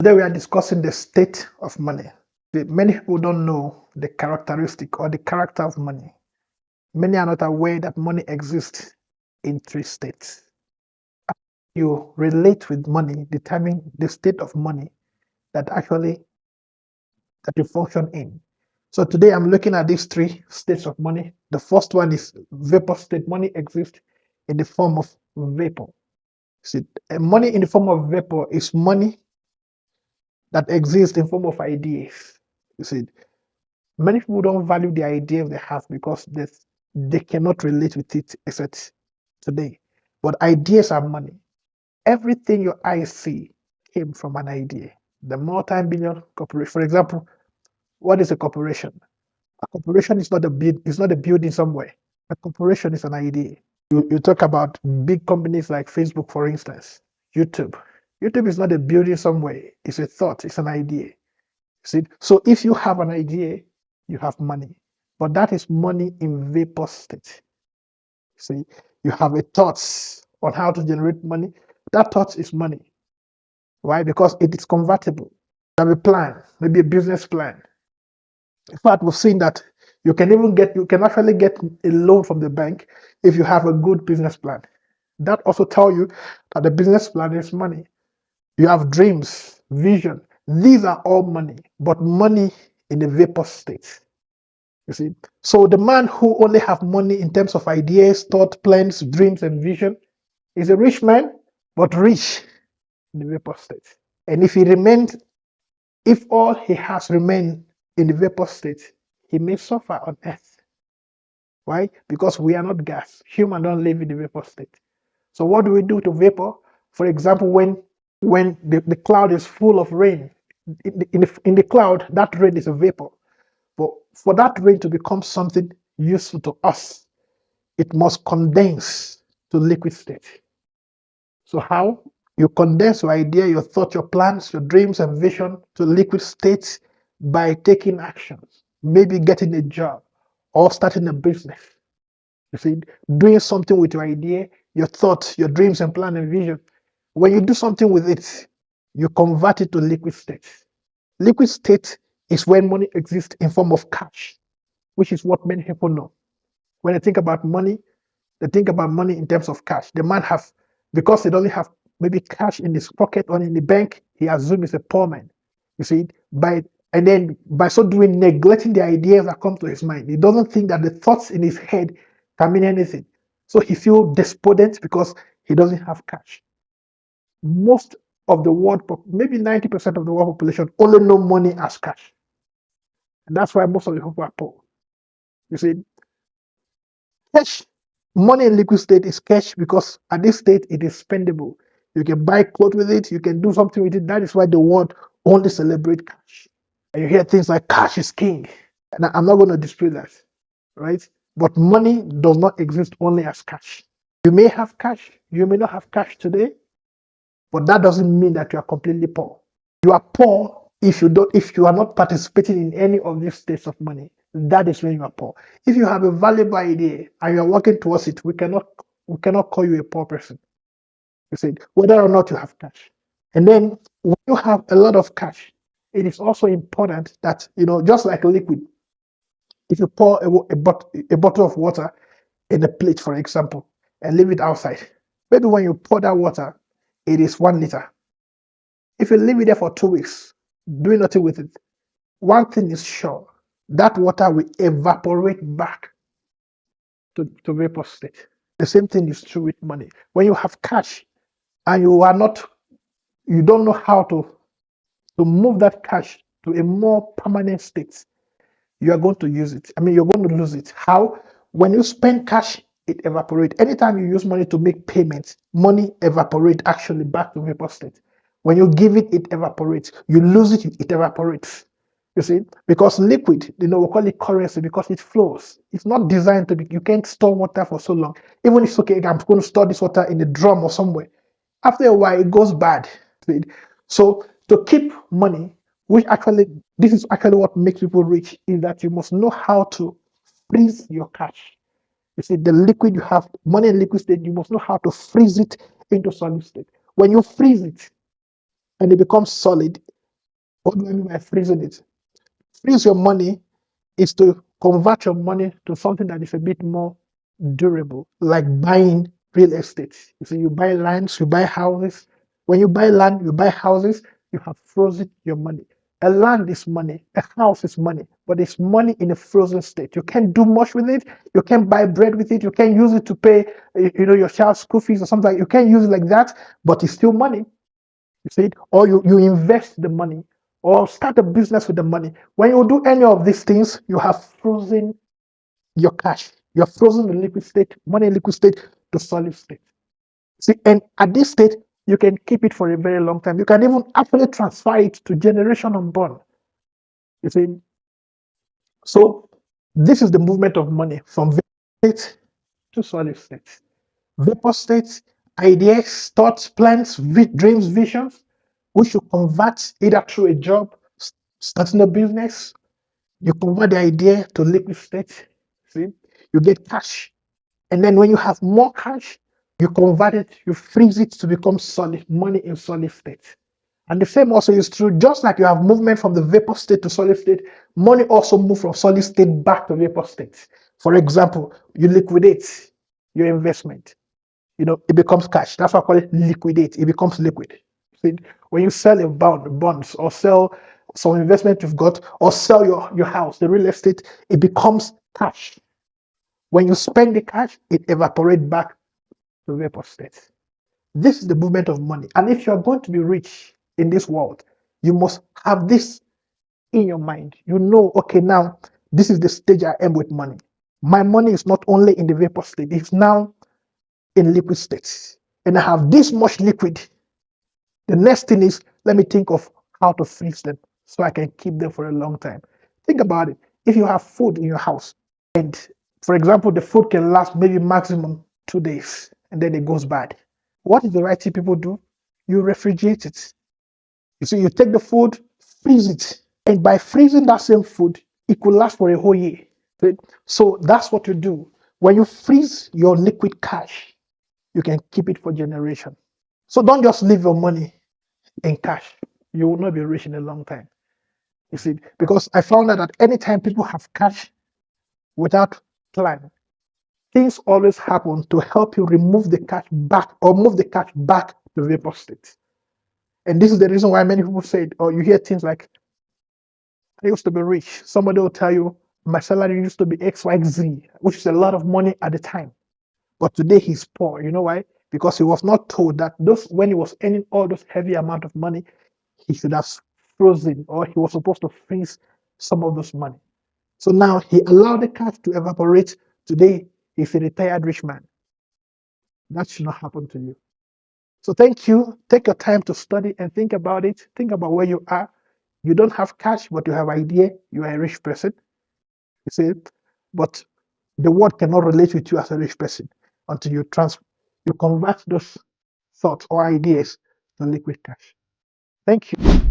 Today we are discussing the state of money. Many people don't know the characteristic or the character of money. Many are not aware that money exists in three states. You relate with money, determine the state of money that you function in. So today I'm looking at these three states of money. The first one is vapor state. Money exists in the form of vapor. See, money in the form of vapor is money that exists in form of ideas. You see, many people don't value the ideas they have because they cannot relate with it except today. But ideas are money. Everything your eyes see came from an idea. The multi-billion corporation, for example, what is a corporation? A corporation is not it's not a building somewhere. A corporation is an idea. You talk about big companies like Facebook, for instance, YouTube. YouTube is not a building somewhere. It's a thought. It's an idea. See, so if you have an idea, you have money, but that is money in vapor state. See, you have a thought on how to generate money. That thought is money. Why? Because it is convertible. You have a plan, maybe a business plan. In fact, we've seen that you can actually get a loan from the bank if you have a good business plan. That also tells you that the business plan is money. You have dreams, vision. These are all money, but money in a vapor state. You see, so the man who only have money in terms of ideas, thought, plans, dreams, and vision is a rich man, but rich in the vapor state. And if all he has remained in the vapor state, he may suffer on earth. Why? Because we are not gas. Humans don't live in the vapor state. So what do we do to vapor? For example, when the cloud is full of rain, in the cloud, that rain is a vapor. But for that rain to become something useful to us, it must condense to liquid state. So how? You condense your idea, your thought, your plans, your dreams and vision to liquid states by taking actions, maybe getting a job or starting a business. You see, doing something with your idea, your thoughts, your dreams and plan and vision. When you do something with it, you convert it to liquid state. Liquid state is when money exists in form of cash, which is what many people know. When they think about money, they think about money in terms of cash. The man have, because he doesn't have maybe cash in his pocket or in the bank, he assumes he's a poor man. You see, and then by so doing, neglecting the ideas that come to his mind. He doesn't think that the thoughts in his head can mean anything. So he feels despondent because he doesn't have cash. Most of the world, maybe 90% of the world population only know money as cash. And that's why most of the people are poor. You see, cash, money in liquid state is cash because at this state it is spendable. You can buy clothes with it, you can do something with it. That is why the world only celebrate cash. And you hear things like cash is king. And I'm not going to dispute that, right? But money does not exist only as cash. You may have cash, you may not have cash today, but that doesn't mean that you are completely poor. You are poor if you are not participating in any of these states of money. That is when you are poor. If you have a valuable idea and you are working towards it, we cannot call you a poor person. You see, whether or not you have cash. And then when you have a lot of cash, it is also important that, just like liquid, if you pour a bottle of water in a plate, for example, and leave it outside, maybe when you pour that water, it is 1 liter. If you leave it there for 2 weeks, doing nothing with it, one thing is sure, that water will evaporate back to vapor state. The same thing is true with money. When you have cash and you don't know how to move that cash to a more permanent state, you are going to use it. You're going to lose it. How? When you spend cash, it evaporates. Anytime you use money to make payments, money evaporates actually back to vapor state. When you give it, it evaporates. You lose it, it evaporates. You see, because liquid, we call it currency because it flows. It's not designed to be, you can't store water for so long. Even if it's okay, I'm going to store this water in a drum or somewhere. After a while, it goes bad. So to keep money, this is actually what makes people rich, is that you must know how to freeze your cash. You see, the liquid you have, money in liquid state, you must know how to freeze it into solid state. When you freeze it and it becomes solid, What do I mean by freezing it? Freeze your money is to convert your money to something that is a bit more durable, like buying real estate. You see, you buy lands, you buy houses. When you buy land, you buy houses, you have frozen your money. A land is money, a house is money, but it's money in a frozen state. You can't do much with it. You can't buy bread with it. You can't use it to pay, your child's school fees or something. You can't use it like that, but it's still money. You see it? Or you invest the money or start a business with the money. When you do any of these things, you have frozen your cash. You're frozen the liquid state, money in liquid state to solid state. See, and at this state, you can keep it for a very long time. You can even actually transfer it to generation unborn. You see, so this is the movement of money from vapor state to solid state. Vapor state, ideas, thoughts, plans, dreams, visions, which you convert either through a job, starting a business, you convert the idea to liquid state. See, you get cash. And then when you have more cash, you convert it, you freeze it to become solid money in solid state. And the same also is true, just like you have movement from the vapor state to solid state, money also moves from solid state back to vapor state. For example, you liquidate your investment, it becomes cash. That's why I call it liquidate. It becomes liquid. See, when you sell a bonds or sell some investment you've got or sell your house, the real estate, it becomes cash. When you spend the cash, it evaporates back to vapor state. This is the movement of money. And if you are going to be rich in this world, you must have this in your mind. You know, okay, now this is the stage I am with money. My money is not only in the vapor state, it's now in liquid state. And I have this much liquid. The next thing is, let me think of how to freeze them so I can keep them for a long time. Think about it. If you have food in your house, and for example, the food can last maybe maximum 2 days and then it goes bad. What is the right thing people do? You refrigerate it. You see, you take the food, freeze it. And by freezing that same food, it could last for a whole year. So that's what you do. When you freeze your liquid cash, you can keep it for generations. So don't just leave your money in cash. You will not be rich in a long time. You see, because I found out that anytime people have cash without plan, things always happen to help you remove the cash back or move the cash back to vapor state. And this is the reason why many people say, or you hear things like, I used to be rich. Somebody will tell you, my salary used to be XYZ, which is a lot of money at the time. But today he's poor. You know why? Because he was not told that when he was earning all those heavy amount of money, he should have frozen or he was supposed to freeze some of those money. So now he allowed the cash to evaporate. Today he's a retired rich man. That should not happen to you. So thank you. Take your time to study and think about it. Think about where you are. You don't have cash, but you have idea. You are a rich person. You see, but the world cannot relate with you as a rich person until you convert those thoughts or ideas to liquid cash. Thank you.